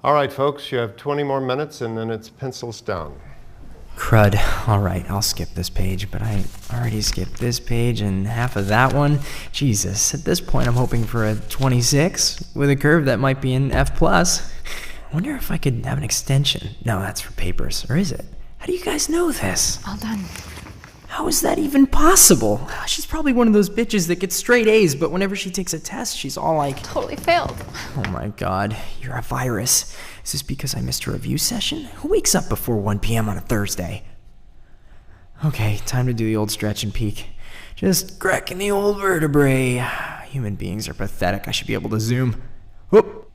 All right, folks, you have 20 more minutes and then it's pencils down. Crud. Alright, I'll skip this page, but I already skipped this page and half of that one. Jesus, at this point I'm hoping for a 26 with a curve that might be an F+. I wonder if I could have an extension. No, that's for papers. Or is it? How do you guys know this? All done. How is that even possible? She's probably one of those bitches that gets straight A's, but whenever she takes a test, she's all like... Totally failed. Oh my god, you're a virus. Is this because I missed a review session? Who wakes up before 1 p.m. on a Thursday? Okay, time to do the old stretch and peek. Just cracking the old vertebrae. Human beings are pathetic. I should be able to zoom. Whoop!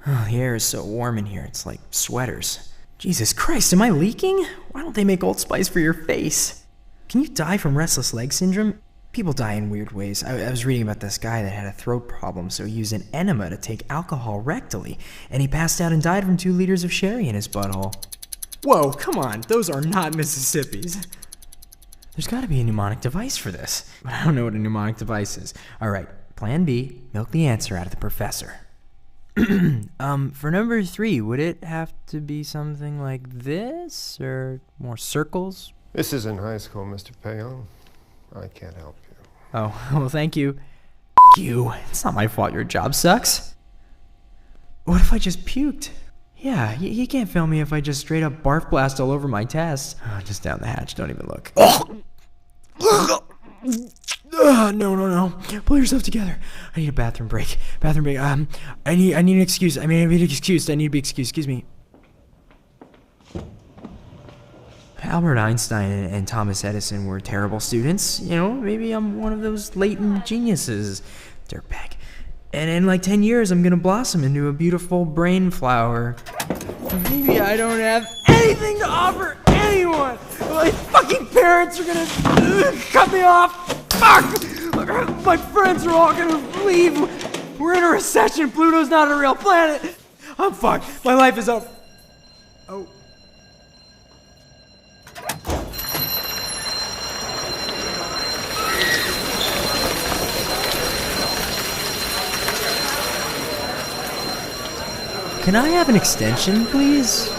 Oh, the air is so warm in here, it's like sweaters. Jesus Christ, am I leaking? Why don't they make Old Spice for your face? Can you die from restless leg syndrome? People die in weird ways. I was reading about this guy that had a throat problem, so he used an enema to take alcohol rectally, and he passed out and died from 2 liters of sherry in his butthole. Whoa, come on, those are not Mississippis. There's gotta be a mnemonic device for this, but I don't know what a mnemonic device is. Alright, plan B, milk the answer out of the professor. For number 3, would it have to be something like this, or more circles? This isn't high school, Mr. Payon. I can't help you. Oh, well, thank you. You. It's not my fault your job sucks. What if I just puked? Yeah, you can't fail me if I just straight up barf blast all over my test. Oh, just down the hatch, don't even look. No. Pull yourself together. I need a bathroom break. I need an excuse. I need to be excused. Excuse me. Albert Einstein and Thomas Edison were terrible students. You know, maybe I'm one of those latent geniuses. Dirtbag. And in like 10 years, I'm gonna blossom into a beautiful brain flower. Maybe I don't have anything to offer anyone. My fucking parents are gonna cut me off. Fuck! My friends are all gonna leave. We're in a recession. Pluto's not a real planet. I'm fucked. My life is up. Oh. Can I have an extension, please?